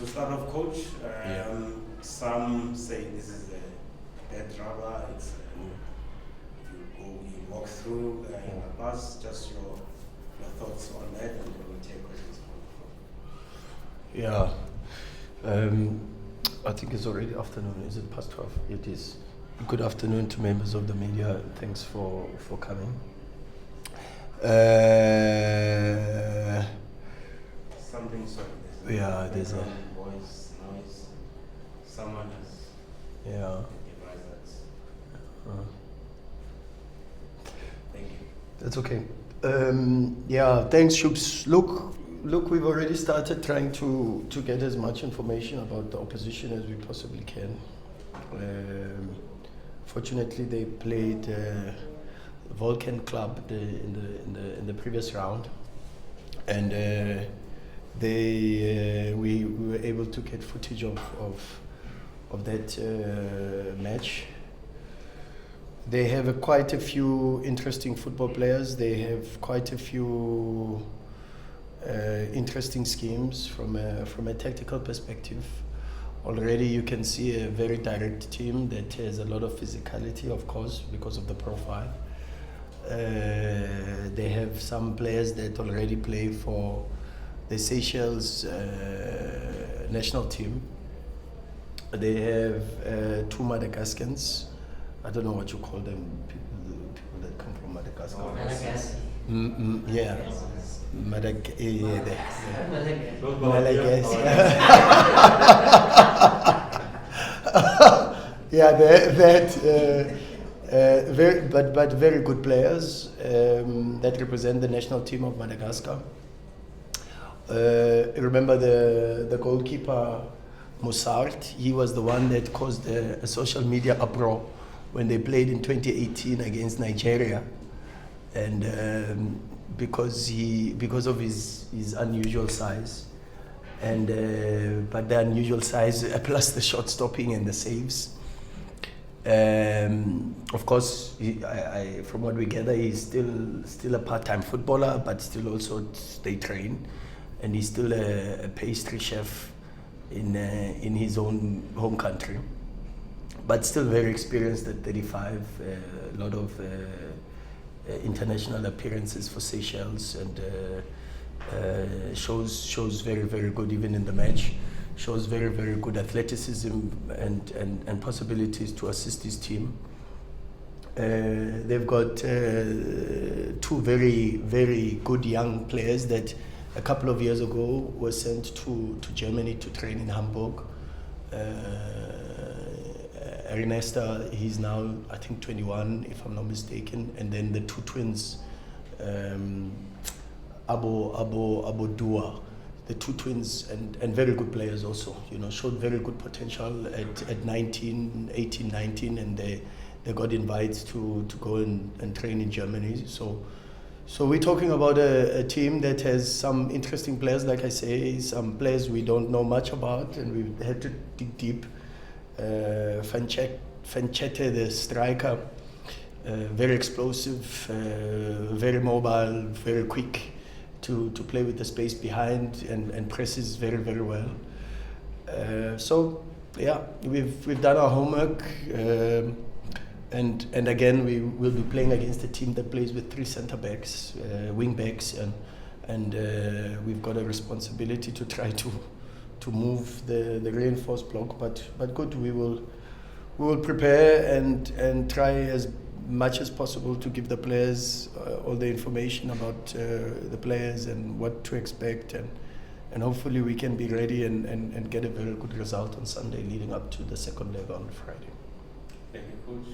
To start off, Coach, some say this is a dead rubber. It's you walk through in the bus. Just your thoughts on that, and then we'll take questions. Yeah, I think it's already afternoon. Is it past 12? It is. Good afternoon to members of the media. Thanks for coming. Something sorry. Yeah, there's a voice, noise. Someone has devised that. Thank you. That's okay. Thanks, Shubs. Look, we've already started trying to get as much information about the opposition as we possibly can. Fortunately, they played Vulcan Club in the previous round, and we were able to get footage of that match. They have quite a few interesting football players. They have quite a few interesting schemes from a tactical perspective. Already you can see a very direct team that has a lot of physicality, of course, because of the profile. They have some players that already play for the Seychelles national team. They have two Madagascans. I don't know what you call them, people that come from Madagascar. Madagascar. Yeah. Very good players that represent the national team of Madagascar. Remember the goalkeeper Moussart? He was the one that caused a social media uproar when they played in 2018 against Nigeria, and because of his unusual size, and but the unusual size plus the shot stopping and the saves. Of course, from what we gather, he's still a part-time footballer, but still also stay trained, and he's still a pastry chef in his own home country, but still very experienced at 35. A lot of international appearances for Seychelles, and shows very, very good even in the match. Shows very, very good athleticism and possibilities to assist his team. They've got two very, very good young players that a couple of years ago were sent to Germany to train in Hamburg. Ernesta, he's now I think 21 if I'm not mistaken, and then the two twins, Abo Dua, the two twins, and very good players also, showed very good potential at 18, 19, and they got invites to go and train in Germany. So we're talking about a team that has some interesting players, like I say, some players we don't know much about, and we've had to dig deep. Fanchete, the striker, very explosive, very mobile, very quick to play with the space behind, and presses very, very well. We've done our homework, and again we will be playing against a team that plays with three centre backs, wing backs, and we've got a responsibility to try to move the reinforced block, but good, we will prepare and try as much as possible to give the players all the information about the players and what to expect, and hopefully we can be ready and get a very good result on Sunday leading up to the second leg on Friday. Thank you, Coach.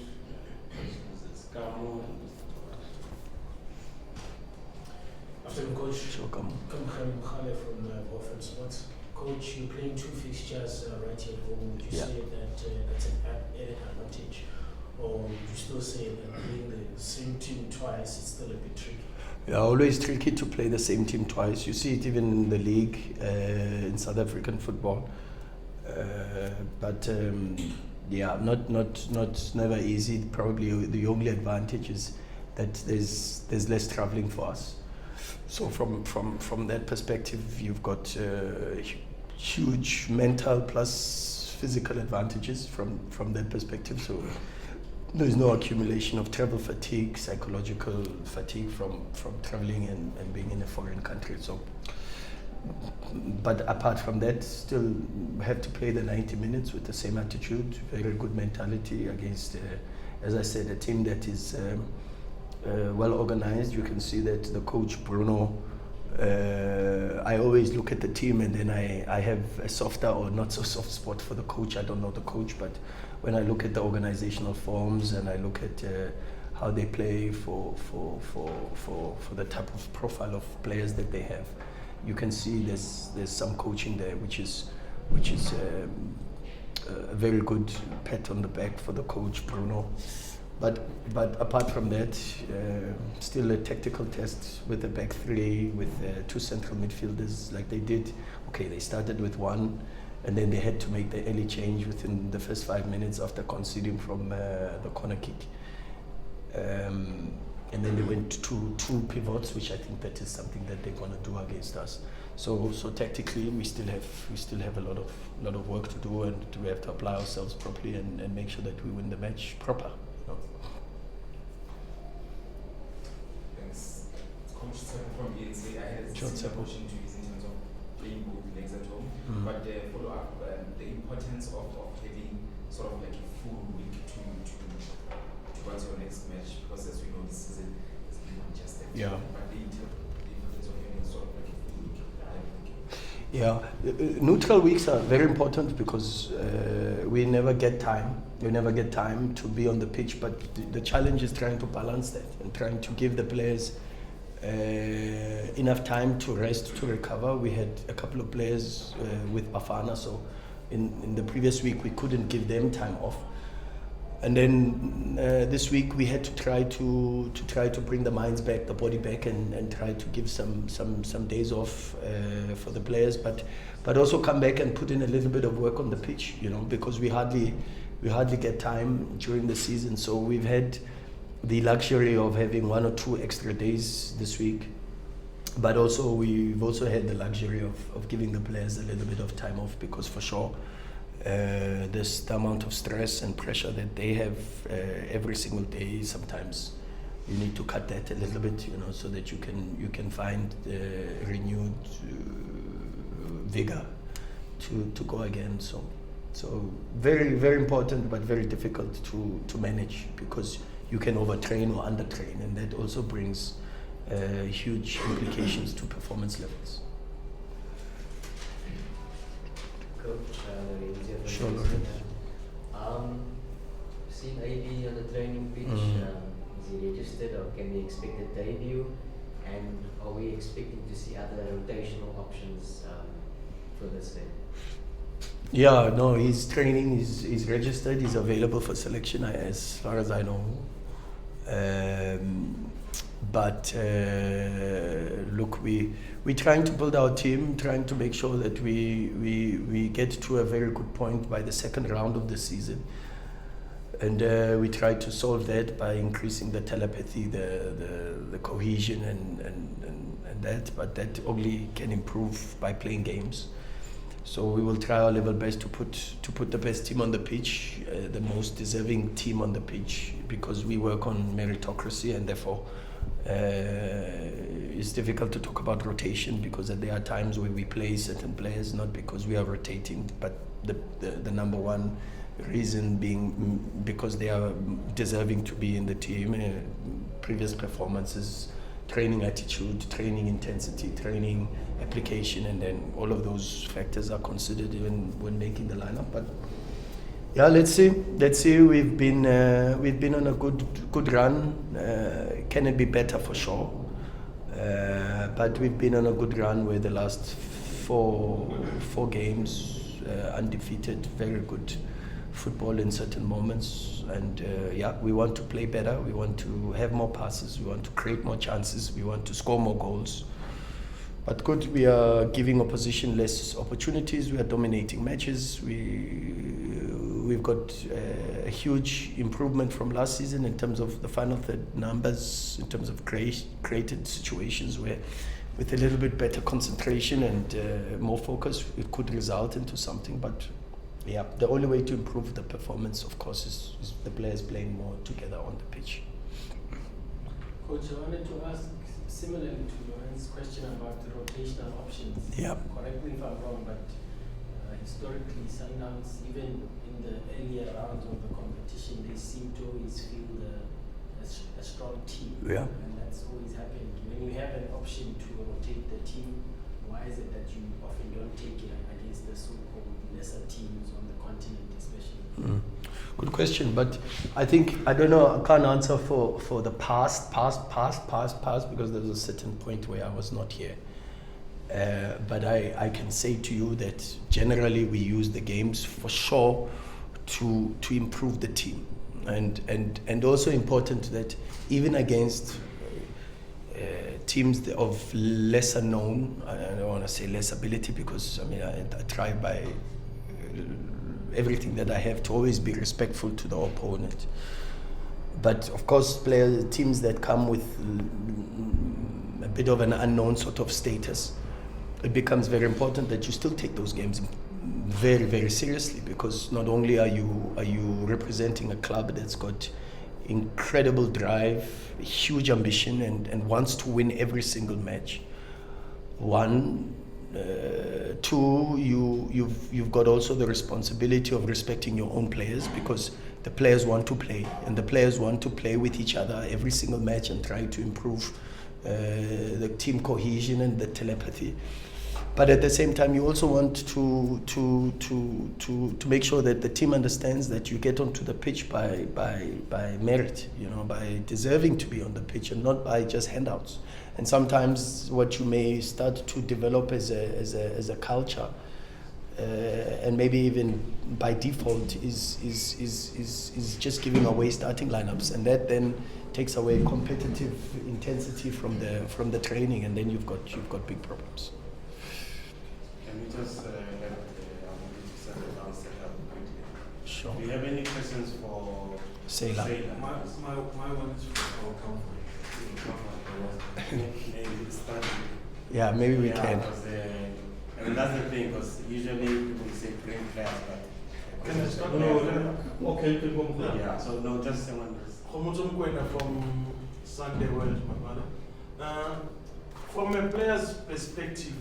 Afternoon, Coach. Sure, come. From Bafana Sports. Coach, you're playing two fixtures right here at home. Would you say that that's an added advantage, or would you still say that playing the same team twice is still a bit tricky? Yeah, always tricky to play the same team twice. You see it even in the league, in South African football. Not never easy. Probably the only advantage is that there's less traveling for us. So from that perspective, you've got huge mental plus physical advantages from that perspective. So there's no accumulation of travel fatigue, psychological fatigue from traveling and being in a foreign country. So, but apart from that, still have to play the 90 minutes with the same attitude, very good mentality against, as I said, a team that is well organized. You can see that the coach Bruno, I always look at the team and then I have a softer or not so soft spot for the coach. I don't know the coach, but when I look at the organizational forms and I look at how they play for the type of profile of players that they have, you can see there's some coaching there, which is a very good pat on the back for the coach Bruno. But apart from that, still a tactical test with the back three, with two central midfielders like they did. Okay, they started with one, and then they had to make the early change within the first 5 minutes after conceding from the corner kick. And then they went to two pivots, which I think that is something that they're going to do against us. So tactically, we still have a lot of work to do, and we have to apply ourselves properly and make sure that we win the match proper. You know? Thanks. Coach Tsepo from ENC, I had a Sure, similar Tsepo. question to you in terms of playing both legs at home, Mm. but follow up the importance of having sort of like a full week to towards your next match, because as we know, this season is not just that. Yeah. But the importance of having sort of like a full week. Yeah, neutral weeks are very important because we never get time. We never get time to be on the pitch, but the challenge is trying to balance that and trying to give the players enough time to rest, to recover. We had a couple of players with Bafana, so in the previous week we couldn't give them time off. And then this week we had to try to bring the minds back, the body back, and try to give some days off for the players, but also come back and put in a little bit of work on the pitch, you know, because we hardly get time during the season. So we've had the luxury of having 1 or 2 extra days this week, but also we've also had the luxury of giving the players a little bit of time off, because for sure this the amount of stress and pressure that they have every single day. Sometimes you need to cut that a little bit, you know, so that you can find renewed vigor to go again. So very, very important, but very difficult to manage, because you can overtrain or undertrain, and that also brings huge implications to performance levels. Coach, Sure, Lawrence. Seen AB on the training pitch. Is he registered, or can we expect a debut? And are we expecting to see other rotational options for this game? Yeah, no, he's training, he's registered, he's available for selection as far as I know. But look, we're trying to build our team, trying to make sure that we get to a very good point by the second round of the season. And we try to solve that by increasing the telepathy, the cohesion and that, but that only can improve by playing games. So we will try our level best to put the best team on the pitch, the most deserving team on the pitch, because we work on meritocracy, and therefore it's difficult to talk about rotation, because there are times where we play certain players not because we are rotating, but the number one reason being because they are deserving to be in the team. Previous performances, training attitude, training intensity, training application, and then all of those factors are considered even when making the lineup. But yeah, let's see. We've been on a good run. Can it be better? For sure. But we've been on a good run with the last four games undefeated. Very good football in certain moments, and we want to play better. We want to have more passes. We want to create more chances. We want to score more goals. But good, we are giving opposition less opportunities. We are dominating matches. We've got a huge improvement from last season in terms of the final third numbers, in terms of created situations where with a little bit better concentration and more focus, it could result into something. But yeah, the only way to improve the performance, of course, is the players playing more together on the pitch. Coach, I wanted to ask, similarly to Lauren's question about the rotational options. Yeah. Correct me if I'm wrong, but historically, Sundowns, even in the earlier rounds of the competition, they seem to always field a strong team. Yeah. And that's always happened. When you have an option to rotate the team, why is it that you often don't take it against the so-called lesser teams on the continent, especially? Good question, but I don't know, I can't answer for the past, because there's a certain point where I was not here. But I can say to you that generally we use the games for sure to improve the team. And also important that even against teams of lesser known, I don't want to say less ability, because I mean I try by everything that I have to always be respectful to the opponent. But of course, teams that come with a bit of an unknown sort of status, it becomes very important that you still take those games very, very seriously, because not only are you representing a club that's got incredible drive, huge ambition, and wants to win every single match. One, two, you've got also the responsibility of respecting your own players, because the players want to play, and the players want to play with each other every single match and try to improve the team cohesion and the telepathy. But at the same time, you also want to make sure that the team understands that you get onto the pitch by merit, by deserving to be on the pitch, and not by just handouts. And sometimes what you may start to develop as a culture, and maybe even by default, is just giving away starting lineups, and that then takes away competitive intensity from the training, and then you've got big problems. Can we just have the Sundowns set up quickly? Sure. Do you have any questions for Sela? My one is for our comfort. Maybe start. Yeah, maybe we can. I mean, that's the thing, because usually people say bring players, but Can I start? Okay, yeah. So no, just someone. Khuliso Mudau from Sunday World, my brother. From a player's perspective,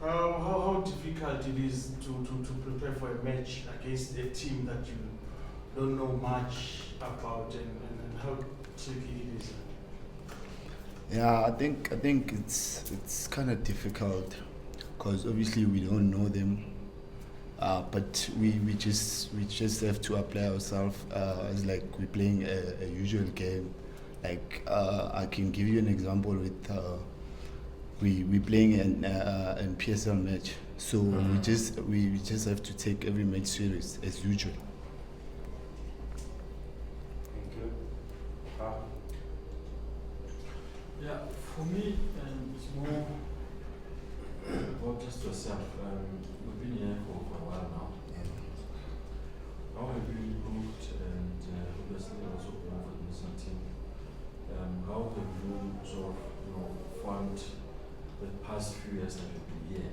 how difficult it is to prepare for a match against a team that you don't know much about, and how tricky it is. Yeah, I think it's kind of difficult, because obviously we don't know them, but we just have to apply ourselves as like we're playing a usual game. Like I can give you an example with we playing an PSL match, so we just have to take every match serious as usual. Thank you. Yeah, for me, it's more about just yourself. We've been here for a while now. How have you improved, and obviously also playing for the national team? How have you sort of formed the past few years that you've been here?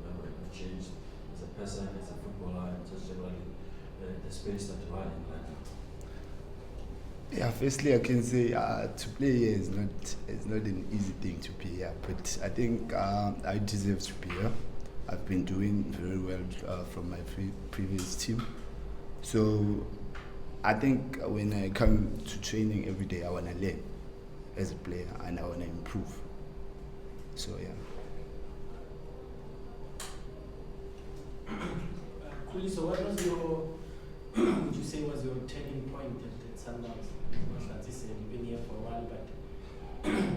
How have you changed as a person, as a footballer, and just generally the space that you are in right now? Yeah, firstly I can say to play here is not an easy thing to be here, but I think I deserve to be here. I've been doing very well from my previous team, so I think when I come to training every day, I want to learn as a player and I want to improve. So yeah. Khuliso, what was would you say was your turning point at Sundowns? As you said, you've been here for a while, but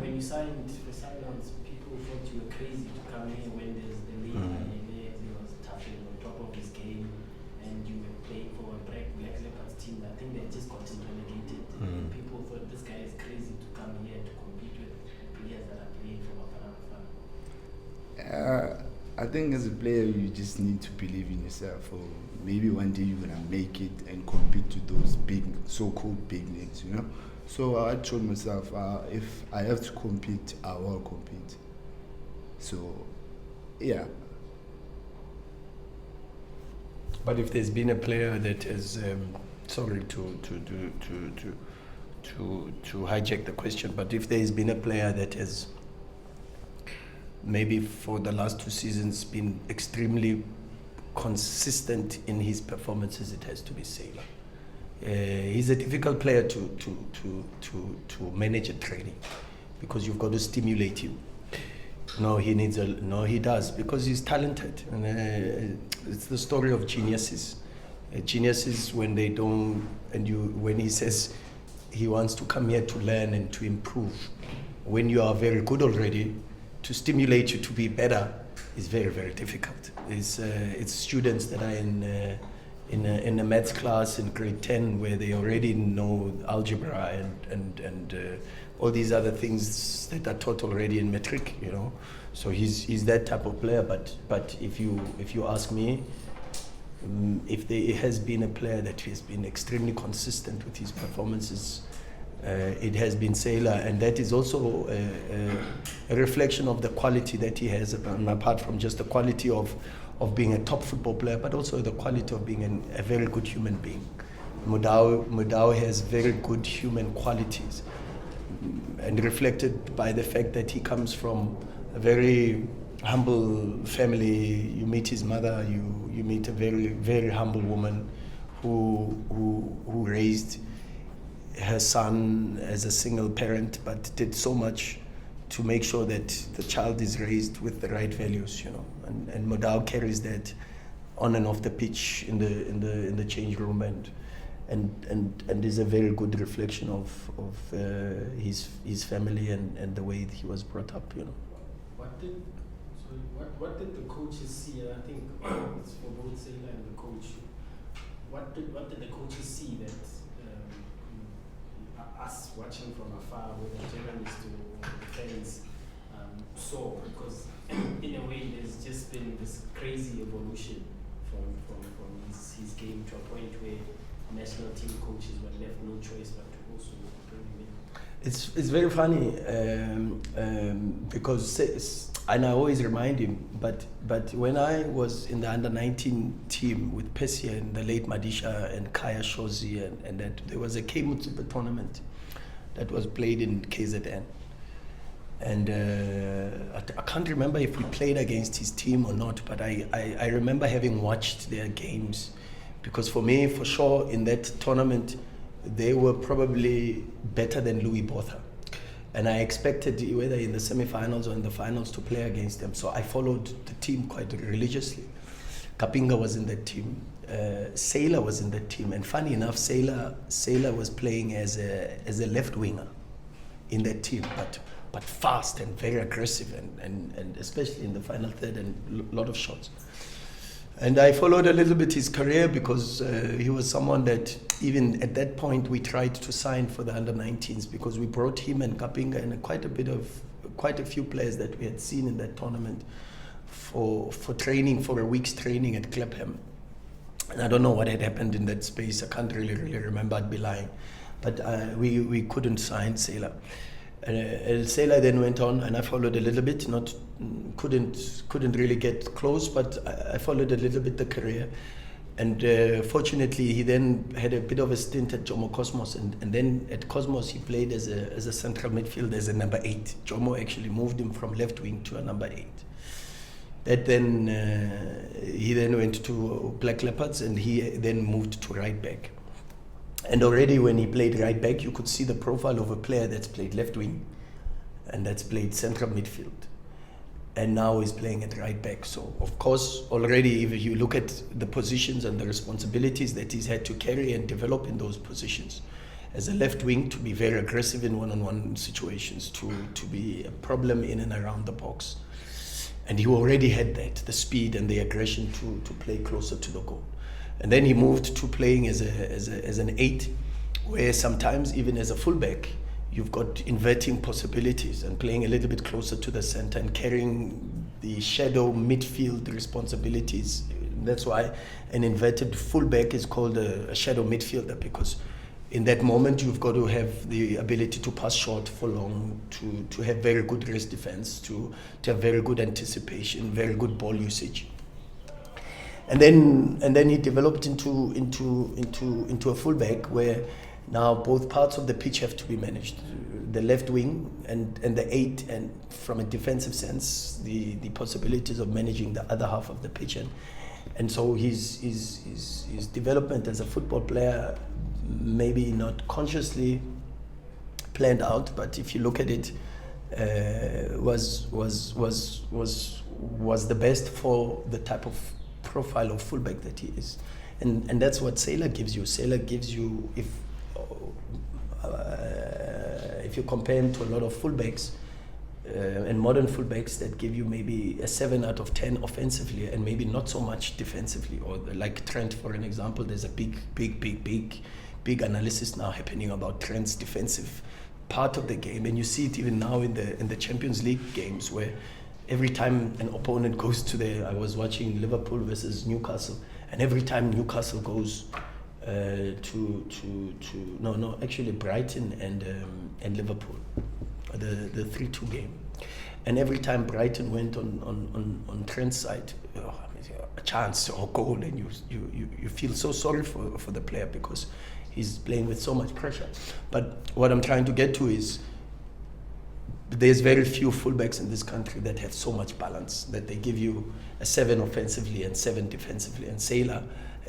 when you signed for Sundowns, people thought you were crazy to come here when there's the league and there was Tafe on top of his game, and you were playing for a Black Leopards team. I think they just gotten relegated. And people thought this guy is crazy to come here to compete with players that are playing for Bafana Bafana. I think as a player you just need to believe in yourself, or maybe one day you're gonna make it and compete to those big, so-called big names, So I told myself, if I have to compete, I will compete. So, yeah. But if there's been a player that has, sorry to hijack the question, but if there's been a player that has maybe for the last 2 seasons been extremely consistent in his performances, it has to be Sailor. He's a difficult player to manage at training because you've got to stimulate him. He does, because he's talented. And it's the story of geniuses. Geniuses, when they don't, when he says he wants to come here to learn and to improve, when you are very good already, to stimulate you to be better is very, very difficult. It's students that are in a maths class in grade 10 where they already know algebra and all these other things that are taught already in metric, So he's that type of player. But if you ask me, if there has been a player that has been extremely consistent with his performances, it has been Sailor, and that is also a reflection of the quality that he has, apart from just the quality of being a top football player, but also the quality of being a very good human being. Mudau has very good human qualities, and reflected by the fact that he comes from a very humble family. You meet his mother, you meet a very, very humble woman who raised her son as a single parent, but did so much to make sure that the child is raised with the right values, And Mudau carries that on and off the pitch in the change room, and is a very good reflection of his family and the way he was brought up, What did the coaches see? I think it's for both Sailor and the coach. What did the coaches see that us watching from afar, whether journalists or fans, saw? Because in a way, there's just been this crazy evolution from his game to a point where national team coaches were left no choice but to also bring him in. It's very funny because, and I always remind him, but when I was in the under-19 team with Passe and the late Madisha and Kaya Shozi and that, there was a K-Mutsupe tournament that was played in KZN. And I can't remember if we played against his team or not, but I remember having watched their games, because for me, for sure, in that tournament, they were probably better than Louis Botha. And I expected, whether in the semi-finals or in the finals, to play against them. So I followed the team quite religiously. Kapinga was in that team. Sailor was in that team. And funny enough, Sailor was playing as a left winger in that team, but fast and very aggressive, and especially in the final third, and a lot of shots. And I followed a little bit his career because he was someone that even at that point we tried to sign for the under-19s, because we brought him and Kapinga and quite a few players that we had seen in that tournament for training, for a week's training at Clapham. And I don't know what had happened in that space. I can't really remember. I'd be lying. But we couldn't sign Sailor. Sailor then went on, and I followed a little bit. Couldn't really get close, but I followed a little bit the career. And fortunately, he then had a bit of a stint at Jomo Cosmos, and then at Cosmos he played as a central midfield, as a number 8. Jomo actually moved him from left wing to a number 8. That then he then went to Black Leopards, and he then moved to right back. And already when he played right back, you could see the profile of a player that's played left wing and that's played central midfield. And now he's playing at right back. So, of course, already if you look at the positions and the responsibilities that he's had to carry and develop in those positions, as a left wing, to be very aggressive in one-on-one situations, to be a problem in and around the box. And he already had that, the speed and the aggression to play closer to the goal. And then he moved to playing as an 8, where sometimes even as a fullback, you've got inverting possibilities and playing a little bit closer to the center and carrying the shadow midfield responsibilities. That's why an inverted fullback is called a shadow midfielder, because in that moment, you've got to have the ability to pass short for long, to have very good wrist defense, to have very good anticipation, very good ball usage. And then he developed into a fullback where now both parts of the pitch have to be managed. The left wing and the 8, and from a defensive sense, the possibilities of managing the other half of the pitch. And so his development as a football player, maybe not consciously planned out, but if you look at it, was the best for the type of profile of fullback that he is, and that's what Sailor gives you. Sailor gives you, if you compare him to a lot of fullbacks and modern fullbacks that give you maybe a 7 out of 10 offensively and maybe not so much defensively, or like Trent, for an example. There's a big analysis now happening about Trent's defensive part of the game, and you see it even now in the Champions League games, where every time an opponent goes to I was watching Liverpool versus Newcastle, and every time Newcastle goes actually Brighton and Liverpool, the 3-2 game, and every time Brighton went on Trent's side, a chance or goal, and you feel so sorry for the player because he's playing with so much pressure. But what I'm trying to get to is, there's very few fullbacks in this country that have so much balance, that they give you a 7 offensively and 7 defensively. And Sailor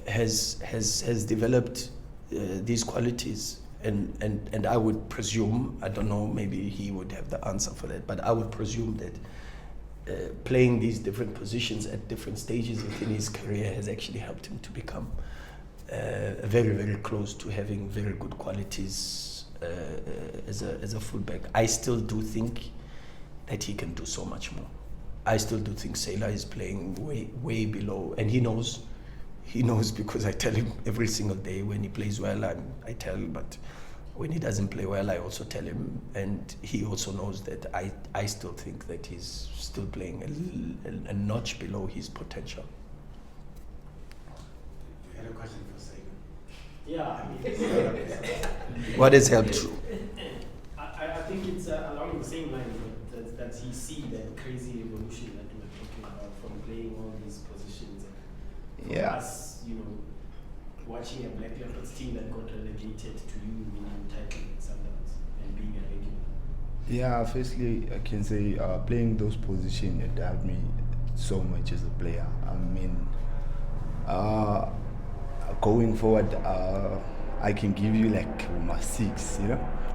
has developed these qualities, and I would presume, I don't know, maybe he would have the answer for that, but I would presume that playing these different positions at different stages within his career has actually helped him to become very, very close to having very good qualities as a fullback. I still do think that he can do so much more. I still do think Sailor is playing way below, and he knows because I tell him every single day. When he plays well, I tell him, but when he doesn't play well, I also tell him, and he also knows that I still think that he's still playing a notch below his potential. You had a question for Sailor? Yeah, I mean, What has helped you? I think it's along the same line that he see that crazy evolution that we were talking about, from playing all these positions. And for us, watching a Black Leopards team that got relegated to you winning title in Sundowns and being a regular. Yeah, firstly, I can say playing those positions it helped me so much as a player. I mean, going forward, I can give you like my 6,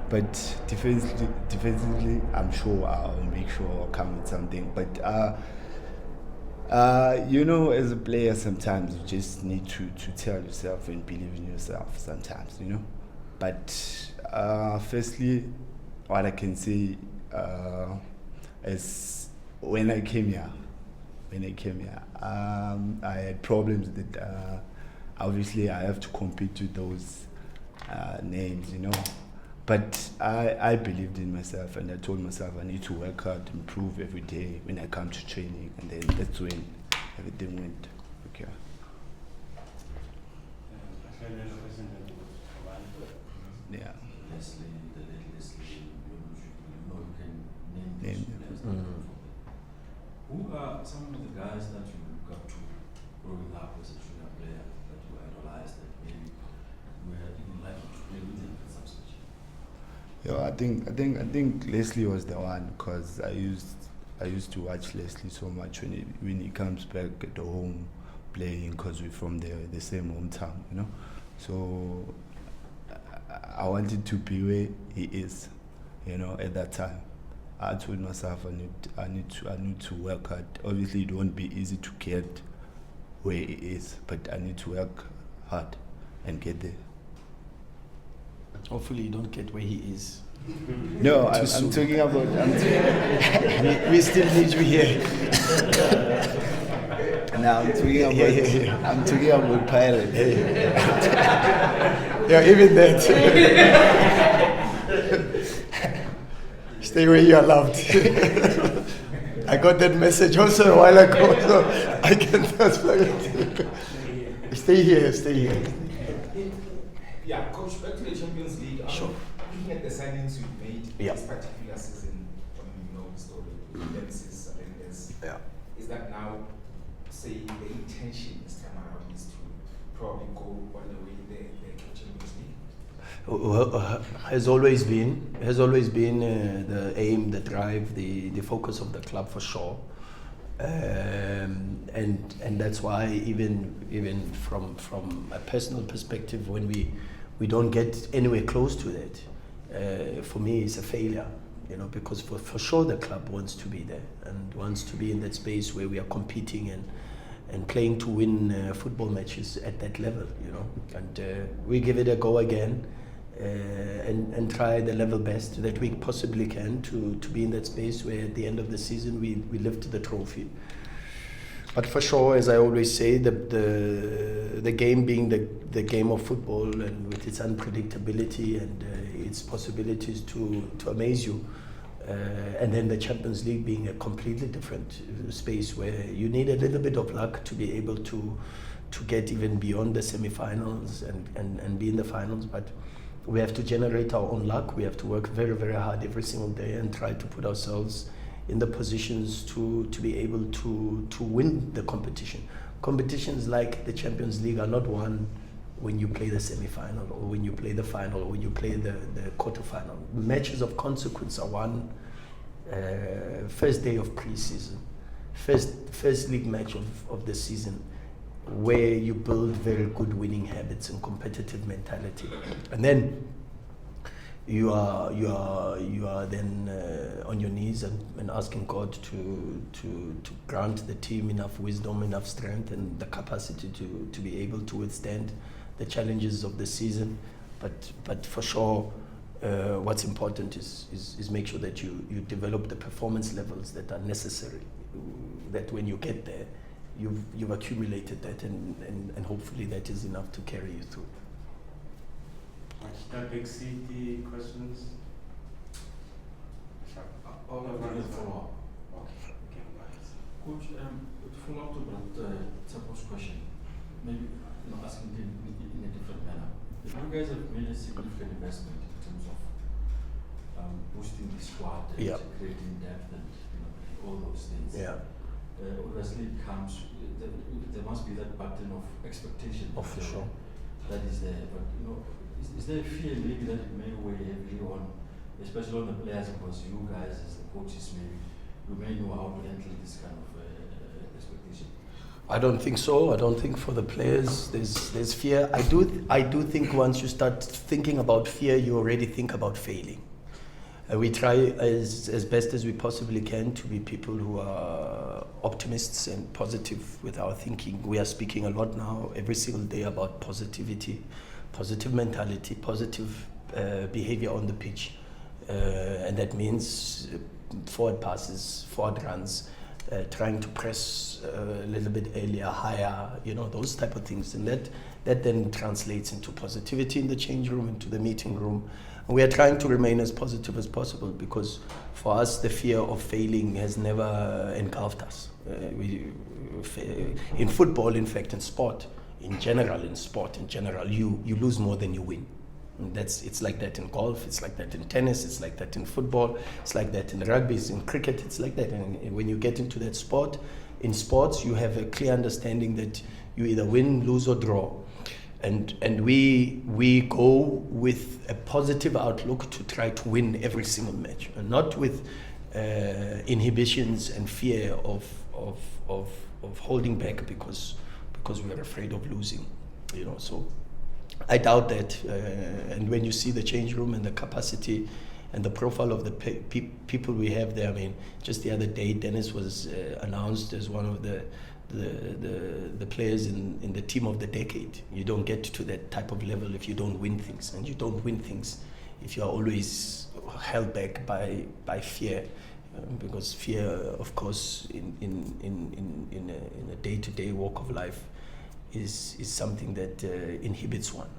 but defensively, I'm sure I'll make sure I'll come with something. But as a player, sometimes you just need to tell yourself and believe in yourself sometimes, But firstly, what I can say is when I came here, I had problems that obviously I have to compete with those names, But I believed in myself, and I told myself I need to work hard, improve every day when I come to training, and then that's when everything went. Okay. Yeah. Leslie, the late Leslie, you can Name them. Who are some of the guys that you look up to growing up as a junior player, that you idolized, that maybe you had even liked to play with them at some stage? Yeah, I think Leslie was the one, because I used to watch Leslie so much when he comes back at the home playing, because we're from the same hometown, So I wanted to be where he is, at that time. I told myself I need to work hard. Obviously, it won't be easy to get where he is, but I need to work hard and get there. Hopefully you don't get where he is. No, I'm talking about. We still need you here. Now I'm talking about. I'm talking about Pirate. Yeah, even that. Stay where you are loved. I got that message also a while ago, so I can transfer it. Stay here. Yeah, Coach, back to the Champions League. Sure. Looking at the signings you've made Yeah. this particular season, story, Genesis, Yeah. is that now, say, the intention this time around is to probably go all the way in the CAF Champions League? Has always been the aim, the drive, the focus of the club for sure, and that's why even from a personal perspective, when we don't get anywhere close to that, for me it's a failure, because for sure the club wants to be there and wants to be in that space where we are competing and playing to win football matches at that level, and we give it a go again. And try the level best that we possibly can to be in that space where at the end of the season we lift the trophy. But for sure, as I always say, the game being the game of football and with its unpredictability and its possibilities to amaze you, and then the Champions League being a completely different space where you need a little bit of luck to be able to get even beyond the semi-finals and be in the finals. But we have to generate our own luck. We have to work very, very hard every single day and try to put ourselves in the positions to be able to win the competition. Competitions like the Champions League are not won when you play the semi-final or when you play the final or when you play the quarter-final. Matches of consequence are won first day of pre-season, first league match of the season, where you build very good winning habits and competitive mentality, and then you are then on your knees and asking God to grant the team enough wisdom, enough strength, and the capacity to be able to withstand the challenges of the season. But for sure, what's important is make sure that you develop the performance levels that are necessary. That when you get there, you've accumulated that, and hopefully that is enough to carry you through. Big City questions? All of them follow up. Okay, Coach, to follow up to that Tsapo's question, maybe asking it in a different manner. You guys have made a significant investment in terms of boosting the squad and creating depth and all those things. Yeah. Obviously, there must be that button of expectation. Oh, for sure. That is there, but is there a fear maybe that it may weigh heavily on, especially on the players, because you guys as the coaches you may know how to handle this kind of expectation? I don't think so. I don't think for the players there's fear. I do think once you start thinking about fear, you already think about failing. We try as best as we possibly can to be people who are optimists and positive with our thinking. We are speaking a lot now, every single day, about positivity, positive mentality, positive behavior on the pitch. And that means forward passes, forward runs, trying to press a little bit earlier, higher, those type of things. And that then translates into positivity in the change room, into the meeting room. And we are trying to remain as positive as possible, because for us the fear of failing has never engulfed us. In football, in fact, in sport, in general, you lose more than you win. And it's like that in golf, it's like that in tennis, it's like that in football, it's like that in rugby, it's in cricket, it's like that. And when you get into that sport, in sports you have a clear understanding that you either win, lose or draw. And we go with a positive outlook to try to win every single match, and not with inhibitions and fear of holding back because we are afraid of losing, So I doubt that. And when you see the change room and the capacity and the profile of the people we have there, I mean, just the other day, Dennis was announced as one of the players in the team of the decade. You don't get to that type of level if you don't win things, and you don't win things if you are always held back by fear, because fear, of course, in a day-to-day walk of life is something that inhibits one.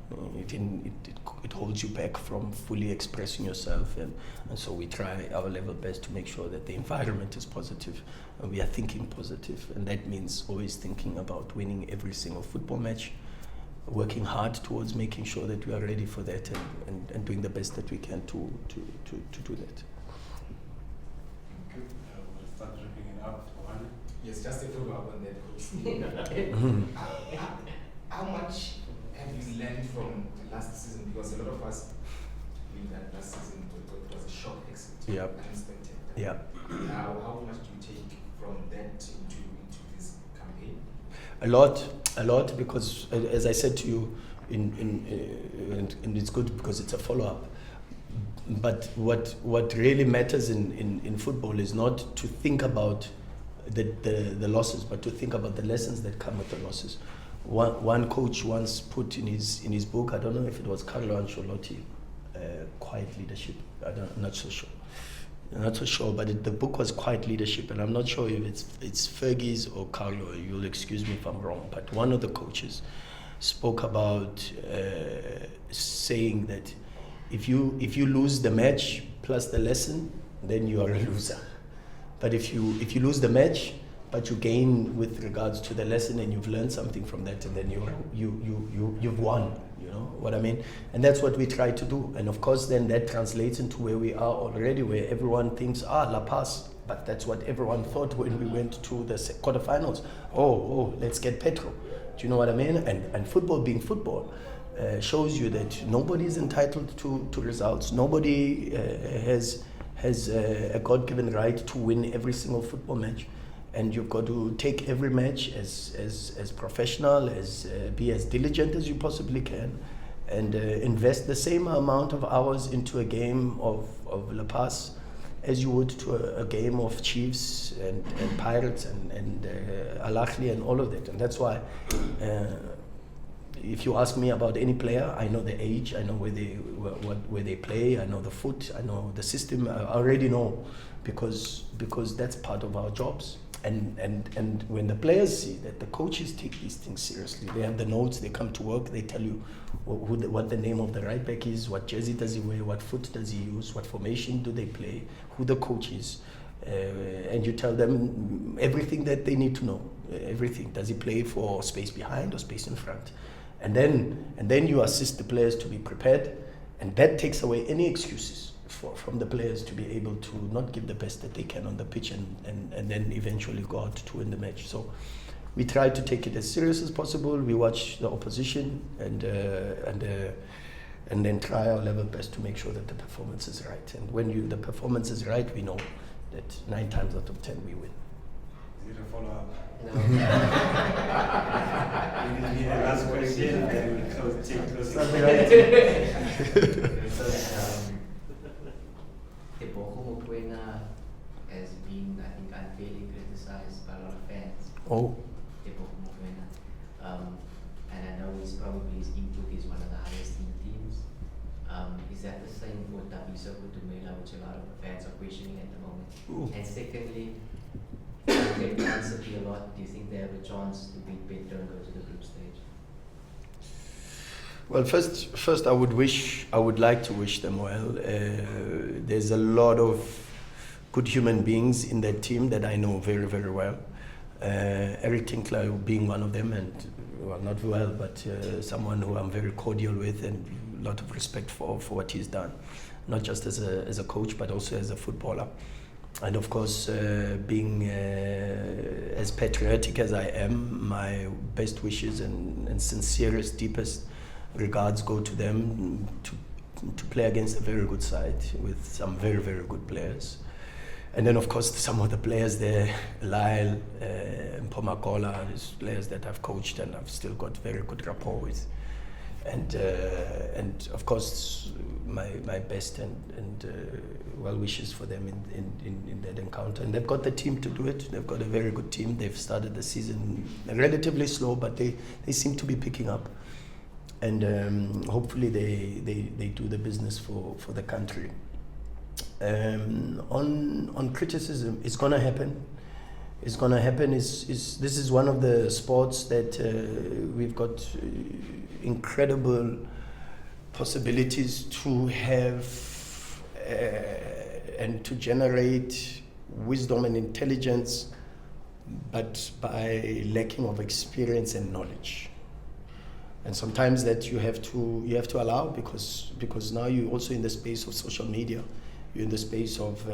It holds you back from fully expressing yourself, and so we try our level best to make sure that the environment is positive and we are thinking positive, and that means always thinking about winning every single football match, working hard towards making sure that we are ready for that and doing the best that we can to do that. Good. We'll start wrapping it up. One. Yes, just a follow-up on that, coach. How much have you learned from last season? Because a lot of us believe that last season was a shock exit. Yep. Unexpected. Yeah. How much do you take from that into this campaign? A lot, because as I said to you, and it's good because it's a follow-up. But what really matters in football is not to think about the losses, but to think about the lessons that come with the losses. One coach once put in his book, I don't know if it was Carlo Ancelotti, Quiet Leadership. I'm not so sure, but the book was Quiet Leadership, and I'm not sure if it's Fergie's or Carlo. You'll excuse me if I'm wrong, but one of the coaches spoke about saying that if you lose the match plus the lesson, then you are a loser. But if you lose the match, but you gain with regards to the lesson and you've learned something from that, and then you've won. You know what I mean? And that's what we try to do. And of course, then that translates into where we are already, where everyone thinks, La Paz. But that's what everyone thought when we went to the quarterfinals. Oh, let's get Petro. Do you know what I mean? And football being football shows you that nobody is entitled to results. Nobody has a God-given right to win every single football match. And you've got to take every match as professional, be as diligent as you possibly can, and invest the same amount of hours into a game of La Paz as you would to a game of Chiefs and Pirates and Al Ahly and all of that. And that's why, if you ask me about any player, I know the age, I know where they play, I know the foot, I know the system. I already know because that's part of our jobs. And when the players see that the coaches take these things seriously, they have the notes, they come to work, they tell you what the name of the right back is, what jersey does he wear, what foot does he use, what formation do they play, who the coach is, and you tell them everything that they need to know, everything. Does he play for space behind or space in front? And then you assist the players to be prepared, and that takes away any excuses from the players to be able to not give the best that they can on the pitch and then eventually go out to win the match. So we try to take it as serious as possible. We watch the opposition and then try our level best to make sure that the performance is right. And when the performance is right, we know that 9 times out of 10 we win. Is it a follow-up? No. We need a last question, then we'll close. Thabiso Mokwena has been, I think, unfairly criticized by a lot of fans. Oh. Thabiso Mokwena. And I know his input is one of the highest in teams. Is that the same for Thabiso Kutumela, which a lot of fans are questioning at the moment? Ooh. And secondly, they answer a lot. Do you think they have a chance to beat Petro and go to the group stage? Well, first, I would like to wish them well. There's a lot of good human beings in that team that I know very, very well. Eric Tinkler being one of them, and well, not well, but someone who I'm very cordial with and a lot of respect for what he's done, not just as a coach, but also as a footballer. And of course, being as patriotic as I am, my best wishes and sincerest, deepest regards go to them to play against a very good side with some very, very good players. And then of course some of the players there, Lyle, Mpomakola, these players that I've coached and I've still got very good rapport with. And of course my best and well wishes for them in that encounter. And they've got the team to do it. They've got a very good team. They've started the season relatively slow, but they seem to be picking up. And hopefully they do the business for the country. On criticism, it's gonna happen. It's gonna happen. This is one of the sports that we've got incredible possibilities to have and to generate wisdom and intelligence, but by lacking of experience and knowledge. And sometimes that you have to allow, because now you're also in the space of social media. You're in the space of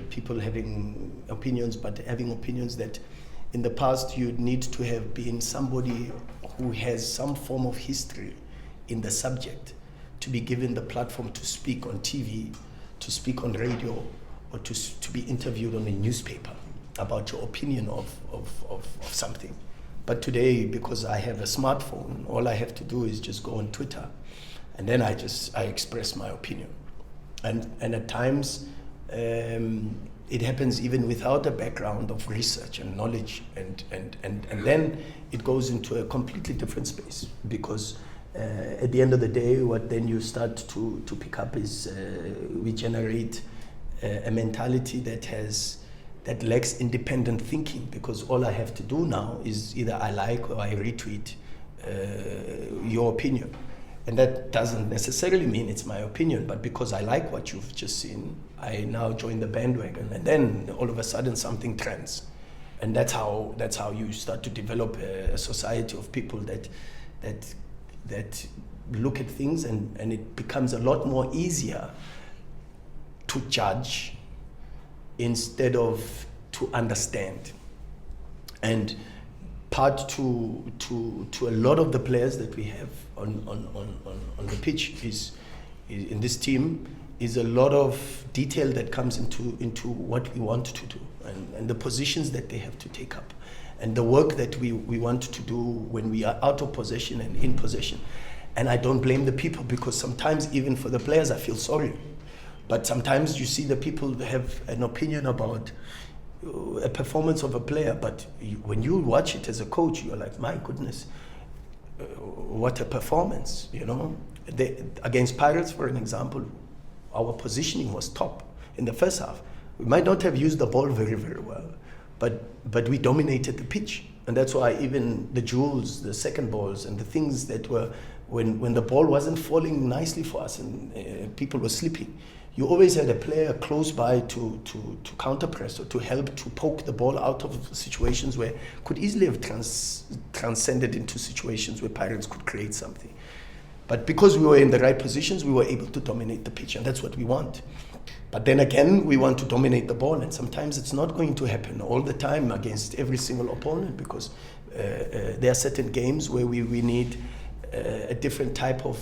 people having opinions, but having opinions that in the past you need to have been somebody who has some form of history in the subject to be given the platform to speak on TV, to speak on radio, or to be interviewed on a newspaper about your opinion of something. But today, because I have a smartphone, all I have to do is just go on Twitter, and then I express my opinion. And at times, it happens even without a background of research and knowledge, and then it goes into a completely different space, because at the end of the day, what then you start to pick up is we generate a mentality that lacks independent thinking, because all I have to do now is either I like or I retweet your opinion. And that doesn't necessarily mean it's my opinion, but because I like what you've just seen, I now join the bandwagon, and then all of a sudden something trends. And that's how you start to develop a society of people that look at things, and it becomes a lot more easier to judge instead of to understand. And part to a lot of the players that we have on the pitch is in this team is a lot of detail that comes into what we want to do, and the positions that they have to take up, and the work that we want to do when we are out of possession and in possession. And I don't blame the people, because sometimes even for the players I feel sorry. But sometimes you see the people have an opinion about a performance of a player, but when you watch it as a coach, you're like, my goodness, what a performance, you know. Against Pirates, for an example, our positioning was top in the first half. We might not have used the ball very, very well, but we dominated the pitch. And that's why even the jewels, the second balls, and the things that were, when the ball wasn't falling nicely for us and people were sleeping, you always had a player close by to counter-press or to help to poke the ball out of situations where could easily have transcended into situations where Pirates could create something. But because we were in the right positions, we were able to dominate the pitch, and that's what we want. But then again, we want to dominate the ball, and sometimes it's not going to happen all the time against every single opponent, because there are certain games where we need a different type of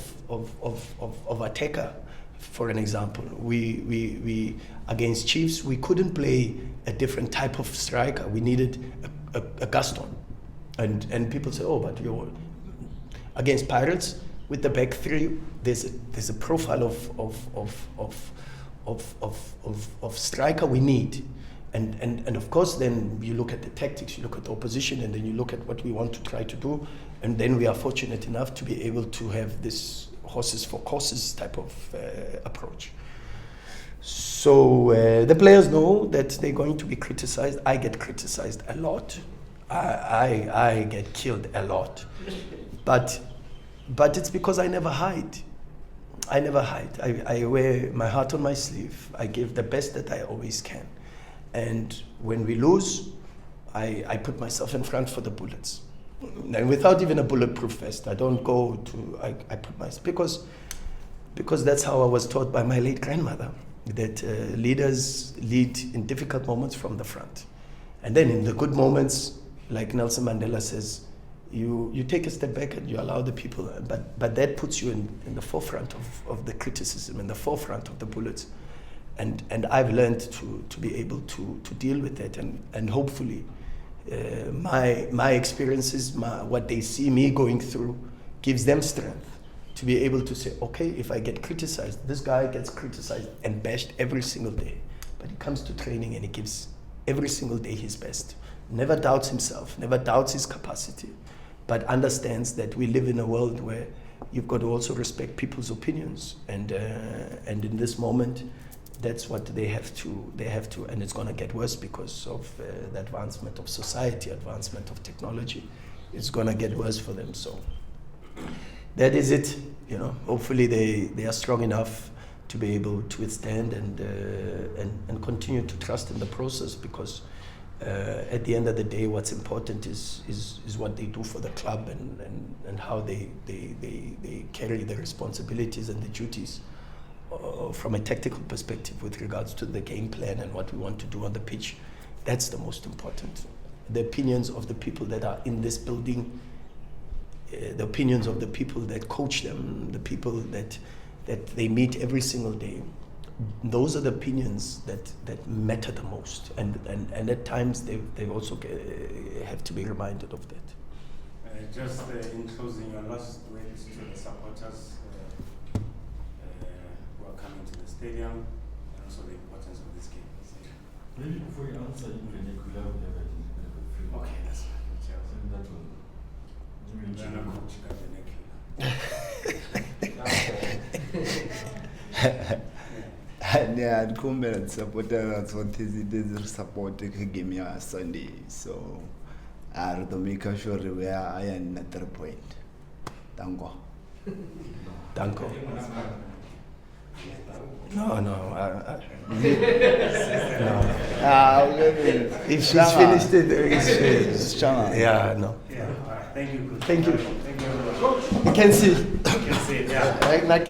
attacker. For an example, we against Chiefs, we couldn't play a different type of striker. We needed a Gaston, and people say, oh, but you're against Pirates with the back three. There's a profile of striker we need, and of course then you look at the tactics, you look at the opposition, and then you look at what we want to try to do, and then we are fortunate enough to be able to have this horses for courses type of approach. So the players know that they're going to be criticized. I get criticized a lot. I get killed a lot. But it's because I never hide. I wear my heart on my sleeve. I give the best that I always can. And when we lose, I put myself in front for the bullets. And without even a bulletproof vest, I don't go to, I put myself, because that's how I was taught by my late grandmother, that leaders lead in difficult moments from the front. And then in the good moments, like Nelson Mandela says, you take a step back and you allow the people, but that puts you in the forefront of the criticism, in the forefront of the bullets. And I've learned to be able to deal with that, and hopefully my experiences, what they see me going through, gives them strength to be able to say, okay, if I get criticized, this guy gets criticized and bashed every single day, but he comes to training and he gives every single day his best. Never doubts himself, never doubts his capacity, but understands that we live in a world where you've got to also respect people's opinions, and in this moment, that's what they have to, and it's going to get worse because of the advancement of society, advancement of technology. It's going to get worse for them. So that is it. You know, hopefully they are strong enough to be able to withstand and continue to trust in the process, because at the end of the day, what's important is what they do for the club and how they carry the responsibilities and the duties from a tactical perspective with regards to the game plan and what we want to do on the pitch. That's the most important. The opinions of the people that are in this building, the opinions of the people that coach them, the people that they meet every single day, those are the opinions that matter the most, and at times they also have to be reminded of that. Just in closing, your last words to the supporters who are coming to the stadium, and also the importance of this game. Maybe before you answer, you can make we have a Okay, that's fine. that will Then I'll coach Yeah, I'd come and support that's what is support the game ya Sunday. So I to make sure we are I am at 3 point. Tango. Danko. No. No. If she's finished it, it's yeah, no. Yeah, all right. Thank you. Thank you. Thank you very much. You can see. You can see it, yeah. Like